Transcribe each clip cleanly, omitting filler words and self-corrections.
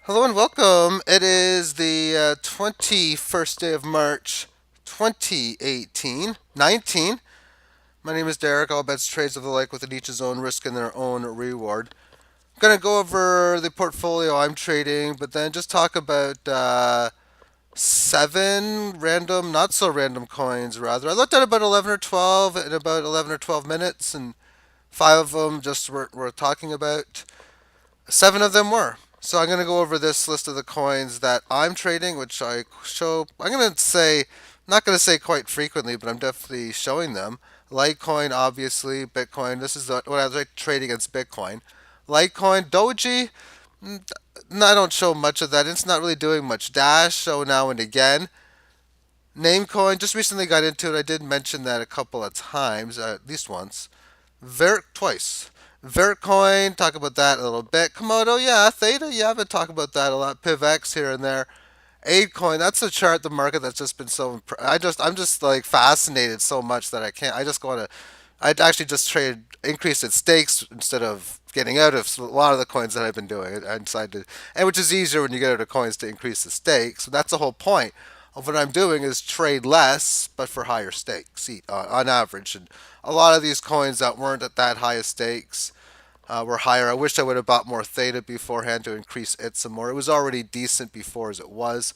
Hello and welcome. It is the 21st day of March, 2018, 19. My name is Derek. All bets, trades of the like within each his own risk and their own reward. I'm going to go over the portfolio I'm trading, but then just talk about seven random, not so random coins, rather. I looked at about 11 or 12 in about 11 or 12 minutes, and five of them just were talking about. Seven of them were. So I'm going to go over this list of the coins that I'm trading, which I show. I'm going to say, not going to say quite frequently, but I'm definitely showing them. Litecoin, obviously, Bitcoin. This is what I was trading against Bitcoin. Litecoin, Doji. No, I don't show much of that. It's not really doing much. Dash, show now and again. Namecoin, just recently got into it. I did mention that a couple of times, at least once. Twice. Vertcoin, talk about that a little bit. Komodo, yeah. Theta, yeah, I've been talking about that a lot. PivX here and there. ApeCoin, that's the chart, the market that's just been so. I'm just like fascinated so much that I can't. I just go on a. I'd actually just trade, increase its stakes instead of getting out of a lot of the coins that I've been doing. I decided, and which is easier when you get out of coins to increase the stakes. So that's the whole point of what I'm doing is trade less, but for higher stakes on average. And a lot of these coins that weren't at that highest stakes were higher. I wish I would have bought more Theta beforehand to increase it some more. It was already decent before as it was.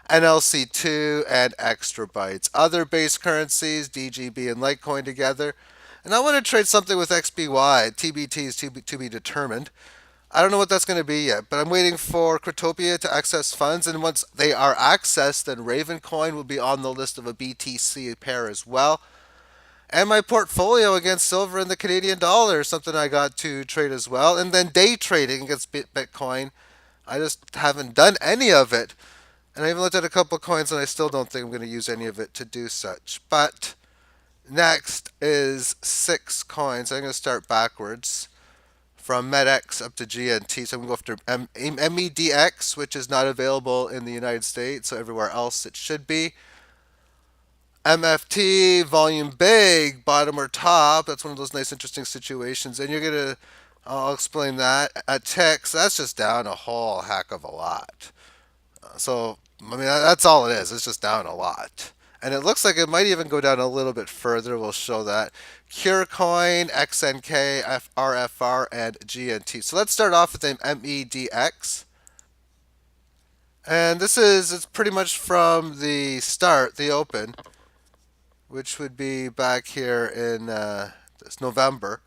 NLC2 and extra bytes. Other base currencies, DGB and Litecoin together. And I want to trade something with XBY. TBT is to be determined. I don't know what that's going to be yet, but I'm waiting for Cryptopia to access funds, and once they are accessed, then Ravencoin will be on the list of a BTC pair as well. And my portfolio against silver and the Canadian dollar is something I got to trade as well. And then day trading against Bitcoin. I just haven't done any of it. And I even looked at a couple of coins and I still don't think I'm going to use any of it to do such. But next is six coins. I'm going to start backwards from MEDX up to GNT. So I'm going to go after MEDX, which is not available in the United States. So everywhere else it should be. MFT, volume big, bottom or top. That's one of those nice, interesting situations. And you're going to, I'll explain that. At TIX, that's just down a whole heck of a lot. So, I mean, that's all it is. It's just down a lot. And it looks like it might even go down a little bit further. We'll show that. CureCoin, XNK, RFR, and GNT. So let's start off with the MEDX. And it's pretty much from the start, the open, which would be back here in this November.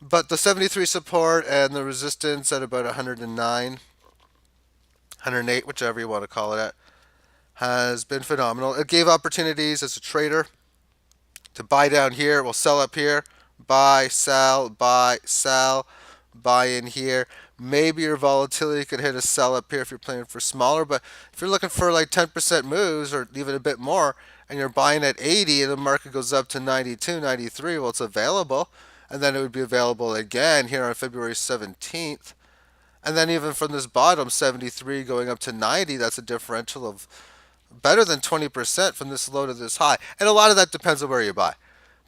But the 73 support and the resistance at about 109, 108, whichever you want to call it at, has been phenomenal. It gave opportunities as a trader to buy down here, we'll sell up here, buy, sell, buy in here. Maybe your volatility could hit a sell up here if you're playing for smaller, but if you're looking for like 10% moves or even a bit more, and you're buying at 80 and the market goes up to 92, 93, well, it's available. And then it would be available again here on February 17th. And then even from this bottom, 73 going up to 90, that's a differential of better than 20% from this low to this high. And a lot of that depends on where you buy.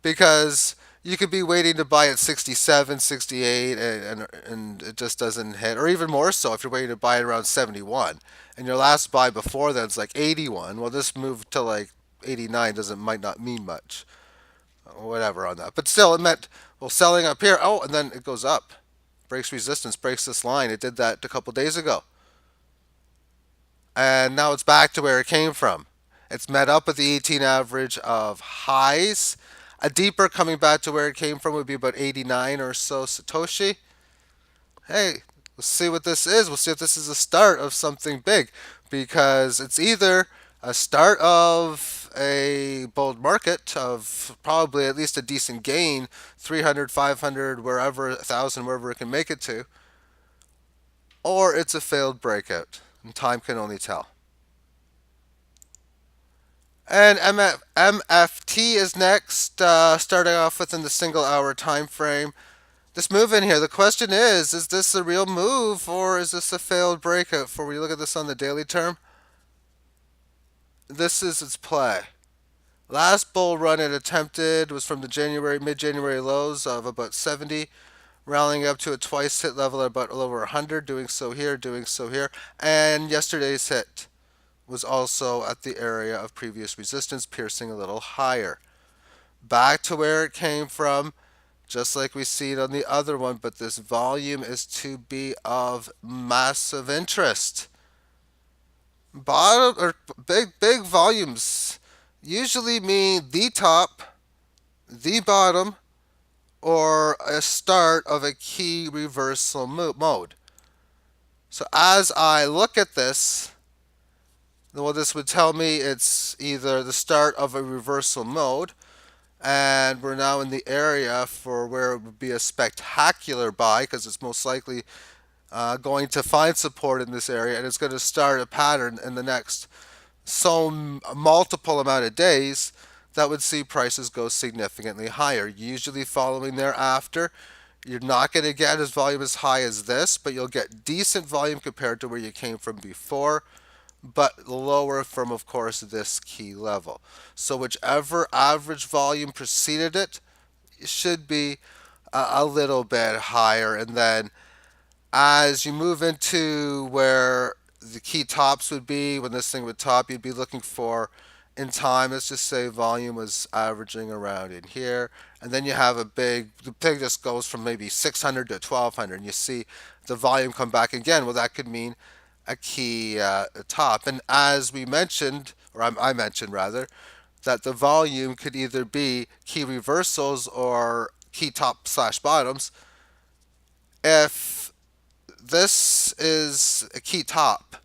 Because you could be waiting to buy at 67, 68, and it just doesn't hit. Or even more so if you're waiting to buy it around 71. And your last buy before that's like 81. Well, this move to like 89 might not mean much. Whatever on that. But still, it meant, well, selling up here. Oh, and then it goes up. Breaks resistance, breaks this line. It did that a couple days ago. And now it's back to where it came from. It's met up with the 18 average of highs. A deeper coming back to where it came from would be about 89 or so Satoshi. Hey, let's see what this is. We'll see if this is a start of something big because it's either a start of a bold market of probably at least a decent gain, 300, 500, wherever, 1,000, wherever it can make it to, or it's a failed breakout. And time can only tell. And MFT is next, starting off within the single hour time frame. This move in here, the question is this a real move or is this a failed breakout? For when you look at this on the daily term, this is its play. Last bull run it attempted was from the mid-January lows of about 70. rallying up to a twice hit level at about a little over 100, doing so here, doing so here. And yesterday's hit was also at the area of previous resistance, piercing a little higher. Back to where it came from, just like we see it on the other one, but this volume is to be of massive interest. Bottom or big volumes usually mean the top, the bottom, or a start of a key reversal mode. So as I look at this, well, this would tell me it's either the start of a reversal mode, and we're now in the area for where it would be a spectacular buy because it's most likely going to find support in this area, and it's going to start a pattern in the next multiple amount of days that would see prices go significantly higher. Usually following thereafter, you're not going to get as volume as high as this, but you'll get decent volume compared to where you came from before, but lower from, of course, this key level. So whichever average volume preceded it should be a little bit higher. And then as you move into where the key tops would be, when this thing would top, you'd be looking for in time, let's just say volume was averaging around in here, and then you have the pig just goes from maybe 600 to 1200, and you see the volume come back again. Well, that could mean a key top. And as we mentioned, or I mentioned rather, that the volume could either be key reversals or key top slash bottoms. If this is a key top,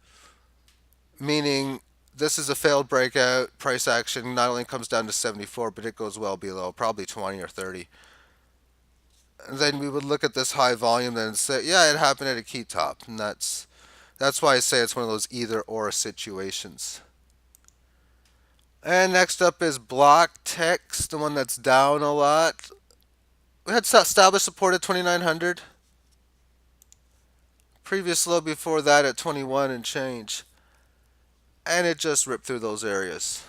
meaning this is a failed breakout, price action not only comes down to 74, but it goes well below, probably 20 or 30. And then we would look at this high volume then and say, yeah, it happened at a key top. And that's why I say it's one of those either or situations. And next up is Bittrex, the one that's down a lot. We had established support at 2,900. Previous low before that at 21 and change. And it just ripped through those areas.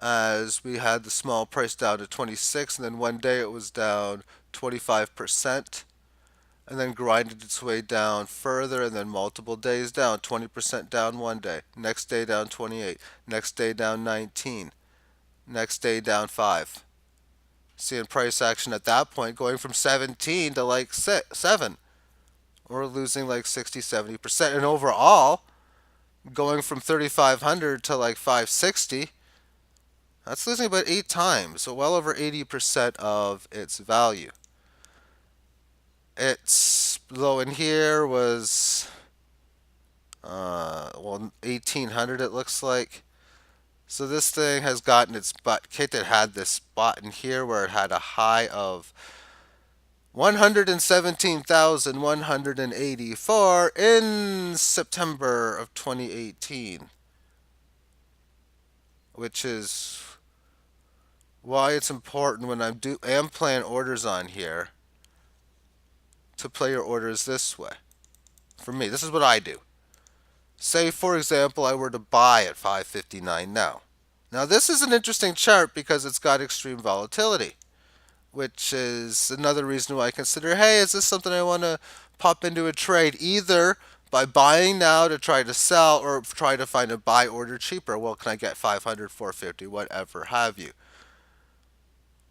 As we had the small price down to 26, and then one day it was down 25%, and then grinded its way down further, and then multiple days down, 20% down one day, next day down 28, next day down 19, next day down 5. Seeing price action at that point going from 17 to like 7. We're losing like 60-70%, and overall going from 3,500 to like 560. That's losing about 8 times, so well over 80% of its value. Its low in here was 1,800 it looks like. So this thing has gotten its butt kicked. It had this spot in here where it had a high of 117,184 in September of 2018, which is why it's important when am playing orders on here to play your orders this way. For me, this is what I do. Say, for example, I were to buy at 559 now. Now, this is an interesting chart because it's got extreme volatility, which is another reason why I consider, hey, is this something I want to pop into a trade, either by buying now to try to sell or try to find a buy order cheaper. Well, can I get 500, 450, whatever have you.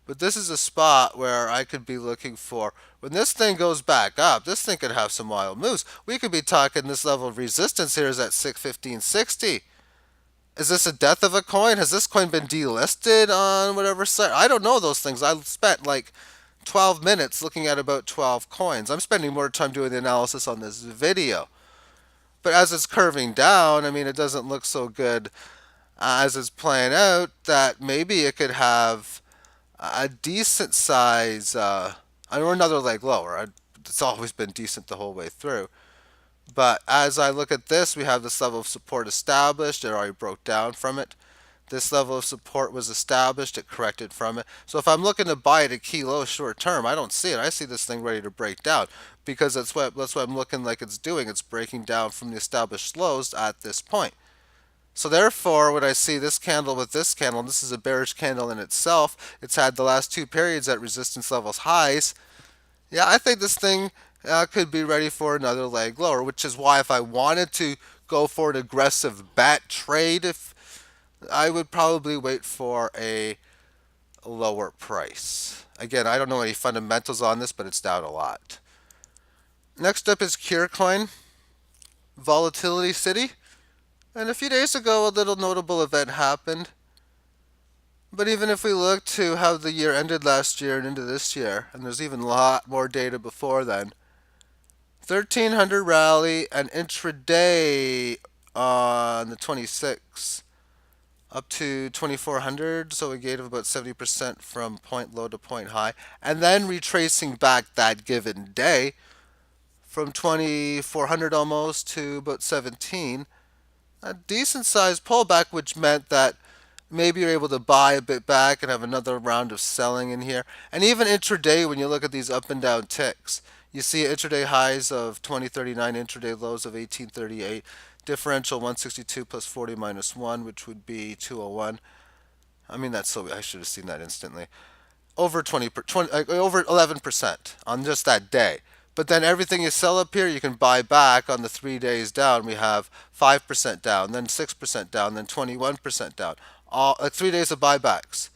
But this is a spot where I could be looking for, when this thing goes back up, this thing could have some wild moves. We could be talking this level of resistance here is at 615.60. Is this a death of a coin? Has this coin been delisted on whatever site? I don't know those things. I spent like 12 minutes looking at about 12 coins. I'm spending more time doing the analysis on this video. But as it's curving down, I mean, it doesn't look so good as it's playing out that maybe it could have a decent size, or another leg lower. It's always been decent the whole way through. But as I look at this, we have this level of support established. It already broke down from it. This level of support was established. It corrected from it. So if I'm looking to buy at a key low short term, I don't see it. I see this thing ready to break down because that's what I'm looking like it's doing. It's breaking down from the established lows at this point. So therefore, when I see this candle with this candle, and this is a bearish candle in itself, it's had the last two periods at resistance levels highs. Yeah, I think this thing could be ready for another leg lower, which is why if I wanted to go for an aggressive bat trade, if I would probably wait for a lower price. Again, I don't know any fundamentals on this, but it's down a lot. Next up is Curecoin, Volatility City. And a few days ago, a little notable event happened. But even if we look to how the year ended last year and into this year, and there's even a lot more data before then, 1300 rally and intraday on the 26th up to 2400, so a gain of about 70% from point low to point high, and then retracing back that given day from 2400 almost to about 17. A decent sized pullback, which meant that maybe you're able to buy a bit back and have another round of selling in here. And even intraday, when you look at these up and down ticks, you see intraday highs of 2039, intraday lows of 1838, differential 162 plus 40 minus 1, which would be 201. I mean, that's so I should have seen that instantly. Over 20, over 11% on just that day. But then everything you sell up here, you can buy back on the 3 days down. We have 5% down, then 6% down, then 21% down. All like 3 days of buybacks,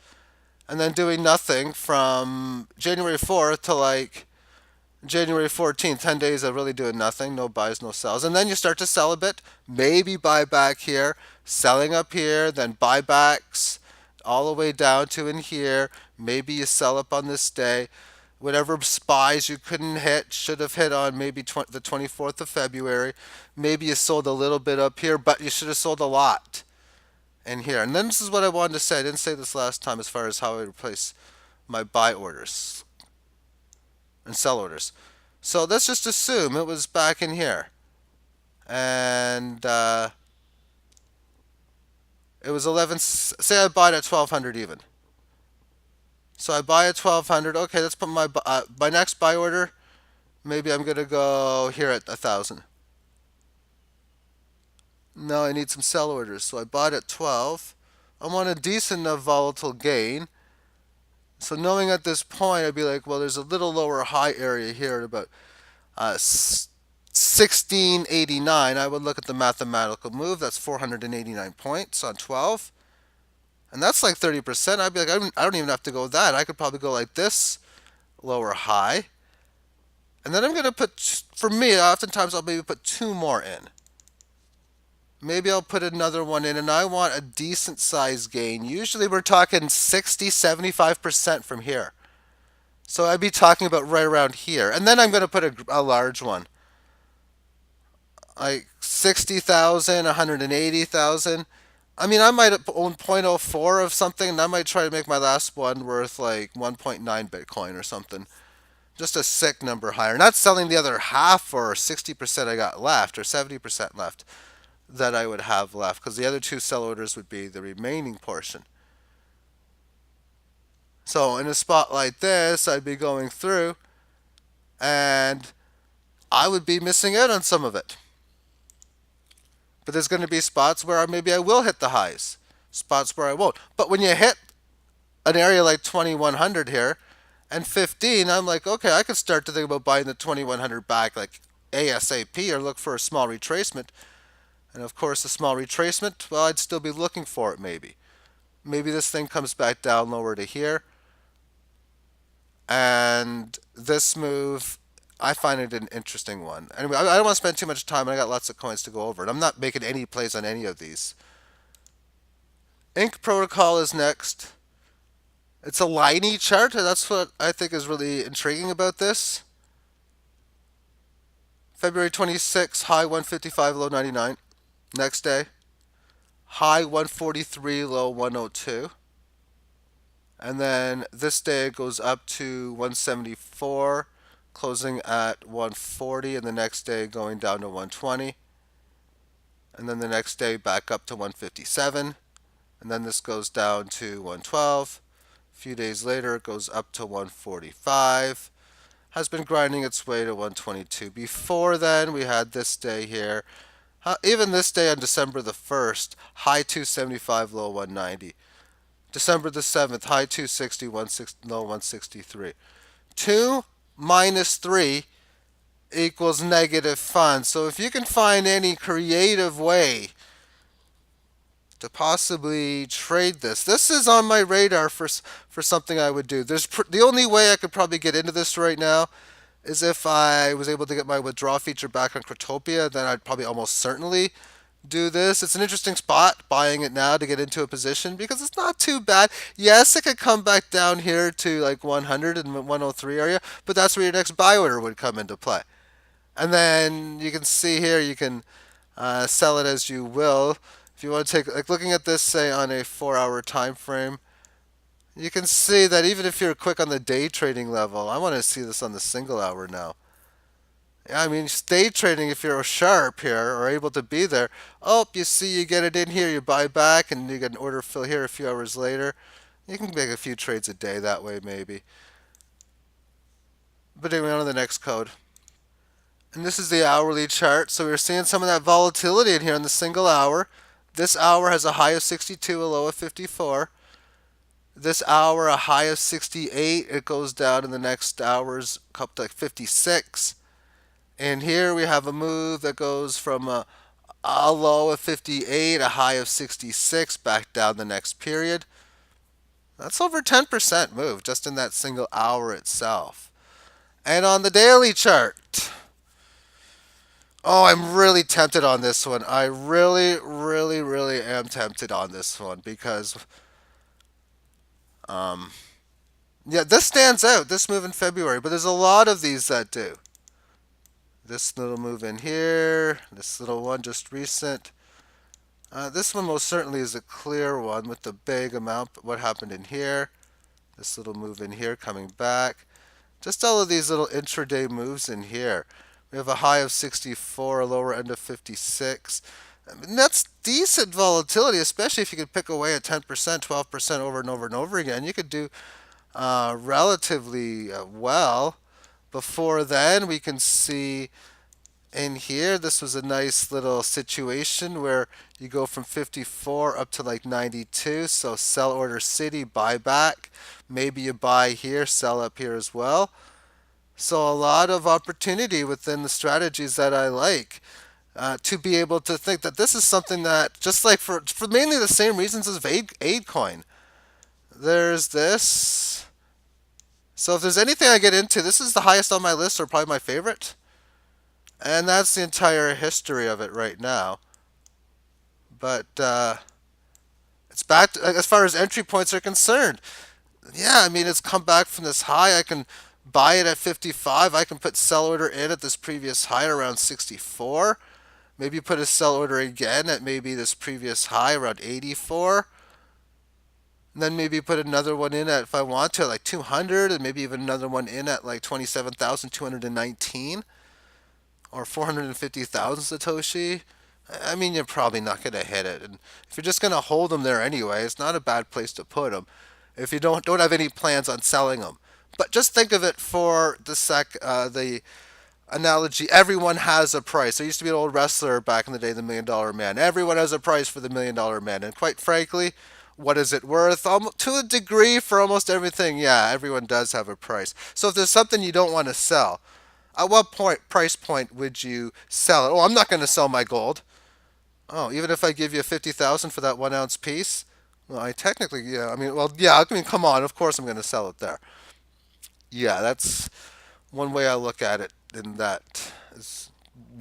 and then doing nothing from January 4th to like January 14th, 10 days of really doing nothing, no buys, no sells. And then you start to sell a bit, maybe buy back here, selling up here, then buybacks all the way down to in here. Maybe you sell up on this day. Whatever spies you couldn't hit, should have hit on maybe the 24th of February. Maybe you sold a little bit up here, but you should have sold a lot in here. And then this is what I wanted to say. I didn't say this last time as far as how I replace my buy orders and sell orders. So let's just assume it was back in here. And it was 11. Say I buy it at 1200 even. So I buy at 1200. Okay, let's put my next buy order. Maybe I'm gonna go here at 1000. No, I need some sell orders. So I bought at 12. I want a decent enough volatile gain. So knowing at this point, I'd be like, well, there's a little lower high area here at about 1689. I would look at the mathematical move. That's 489 points on 12. And that's like 30%. I'd be like, I don't even have to go that. I could probably go like this, lower high. And then I'm going to put, for me, oftentimes I'll maybe put two more in. Maybe I'll put another one in, and I want a decent size gain. Usually we're talking 60, 75% from here. So I'd be talking about right around here. And then I'm going to put a large one. Like 60,000, 180,000. I mean, I might own zero point zero 0.04 of something, and I might try to make my last one worth like 1.9 Bitcoin or something. Just a sick number higher. Not selling the other half or 60% I got left or 70% left that I would have left, because the other two sell orders would be the remaining portion. So in a spot like this, I'd be going through and I would be missing out on some of it. But there's going to be spots where maybe I will hit the highs, spots where I won't. But when you hit an area like 2100 here and 15, I'm like, okay, I could start to think about buying the 2100 back like ASAP or look for a small retracement. And of course, a small retracement, well, I'd still be looking for it maybe. Maybe this thing comes back down lower to here. And this move, I find it an interesting one. Anyway, I don't want to spend too much time. I got lots of coins to go over, and I'm not making any plays on any of these. Ink Protocol is next. It's a liney chart. That's what I think is really intriguing about this. February 26, high 155, low 99. Next day, high 143, low 102. And then this day it goes up to 174, closing at 140, and the next day going down to 120. And then the next day back up to 157. And then this goes down to 112. A few days later it goes up to 145. Has been grinding its way to 122. Before then we had this day here. Even this day on December the 1st, high 275, low 190. December the 7th, high 260, low 163. Two minus 3 equals negative funds. So if you can find any creative way to possibly trade this, this is on my radar for something I would do. The only way I could probably get into this right now is if I was able to get my withdrawal feature back on Cryptopia, then I'd probably almost certainly do this. It's an interesting spot buying it now to get into a position because it's not too bad. Yes, it could come back down here to like 100 and 103 area, but that's where your next buy order would come into play. And then you can see here you can sell it as you will. If you want to take like looking at this say on a 4-hour time frame, you can see that even if you're quick on the day trading level, I want to see this on the single hour now. Yeah, I mean, day trading, if you're sharp here or able to be there, oh, you see, you get it in here, you buy back, and you get an order fill here a few hours later. You can make a few trades a day that way, maybe. But anyway, on to the next code. And this is the hourly chart. So we're seeing some of that volatility in here in the single hour. This hour has a high of 62, a low of 54. This hour, a high of 68. It goes down in the next hours, up to like 56. And here we have a move that goes from a low of 58, a high of 66, back down the next period. That's over 10% move just in that single hour itself. And on the daily chart, oh, I'm really tempted on this one. I really, really, really am tempted on this one because, um, yeah, this stands out, this move in February, but there's a lot of these that do. This little move in here, this little one just recent. This one most certainly is a clear one with the big amount. But what happened in here? This little move in here coming back. Just all of these little intraday moves in here. We have a high of 64, a lower end of 56. I mean, that's decent volatility, especially if you could pick away at 10%, 12% over and over and over again. You could do relatively well. Before then, we can see in here, this was a nice little situation where you go from 54 up to like 92. So sell order city, buy back. Maybe you buy here, sell up here as well. So a lot of opportunity within the strategies that I like. To be able to think that this is something that, just like for mainly the same reasons as Aidcoin, there's this. So if there's anything I get into, this is the highest on my list or probably my favorite. And that's the entire history of it right now. But it's back to, as far as entry points are concerned. Yeah, I mean, it's come back from this high. I can buy it at 55. I can put sell order in at this previous high around 64. Maybe put a sell order again at maybe this previous high around 84. And then maybe put another one in at, if I want to, like 200, and maybe even another one in at like 27,219 or 450,000 Satoshi. I mean, you're probably not going to hit it. And if you're just going to hold them there anyway, it's not a bad place to put them if you don't have any plans on selling them. But just think of it for the analogy. Everyone has a price. There used to be an old wrestler back in the day, the $1 Million Man. Everyone has a price for the $1 Million Man, and quite frankly, what is it worth? To a degree, for almost everything, yeah, everyone does have a price. So if there's something you don't want to sell, at what price point would you sell it? Oh, I'm not going to sell my gold. Oh, even if I give you 50,000 for that 1 ounce piece? Well, I technically, yeah. I mean, come on. Of course, I'm going to sell it there. Yeah, that's one way I look at it. In that is,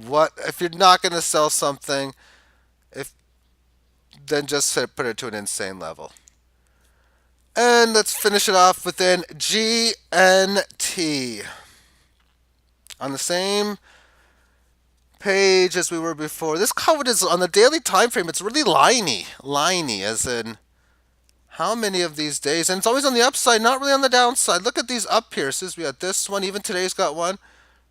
what if you're not going to sell something? If then just put it to an insane level. And let's finish it off within GNT on the same page as we were before. This code is on the daily time frame. It's really liney, as in how many of these days, and it's always on the upside, not really on the downside. Look at these up pierces. We got this one. Even today's got one.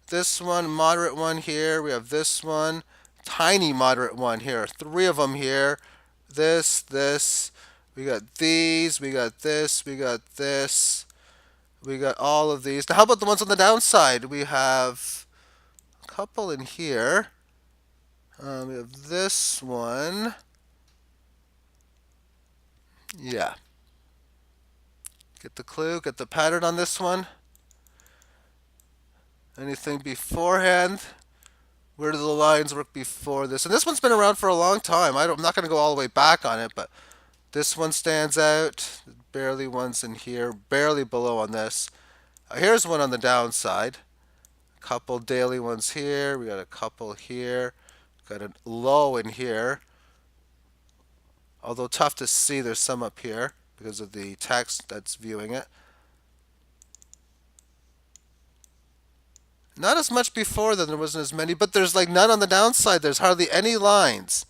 This one, moderate one here. We have this one, tiny moderate one here. 3 of them here. This. We got these. We got this. We got this. We got all of these. Now, how about the ones on the downside? We have a couple in here. We have this one. Yeah. Get the clue, get the pattern on this one. Anything beforehand? Where do the lines work before this? And this one's been around for a long time. I'm not going to go all the way back on it, but this one stands out. Barely one's in here, barely below on this. Here's one on the downside. A couple daily ones here. We got a couple here. Got a low in here. Although tough to see, there's some up here because of the text that's viewing it. Not as much before, then there wasn't as many, but there's like none on the downside. There's hardly any lines.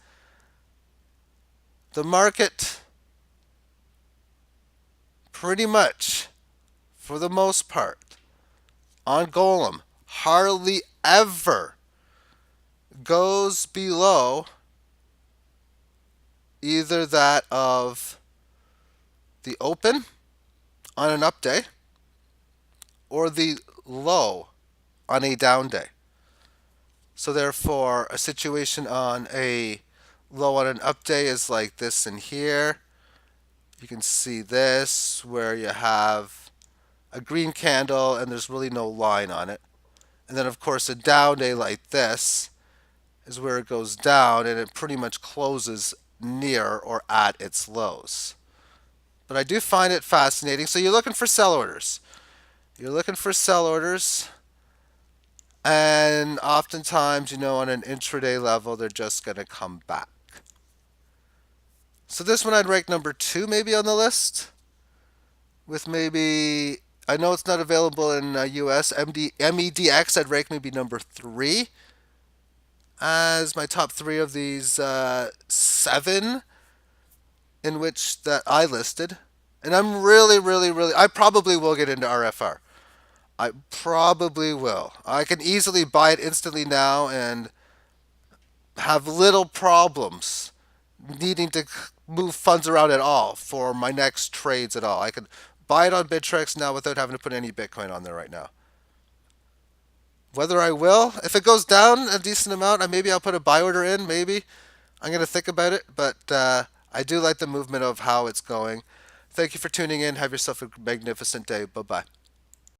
The market, pretty much, for the most part, on Golem, hardly ever goes below either that of the open on an up day or the low on a down day. So therefore, a situation on a low on an up day is like this in here. You can see this where you have a green candle and there's really no line on it. And then of course a down day like this is where it goes down and it pretty much closes near or at its lows. But I do find it fascinating. So you're looking for sell orders. You're looking for sell orders. And oftentimes, on an intraday level, they're just going to come back. So this one I'd rank number 2 maybe on the list. With maybe, I know it's not available in US. MEDX I'd rank maybe number 3 as my top 3 of these 7 in which that I listed. And I'm really, I probably will get into RFR. I probably will. I can easily buy it instantly now and have little problems needing to move funds around at all for my next trades at all. I could buy it on Bittrex now without having to put any Bitcoin on there right now. Whether I will, if it goes down a decent amount, maybe I'll put a buy order in. Maybe I'm going to think about it, but I do like the movement of how it's going. Thank you for tuning in. Have yourself a magnificent day. Bye bye.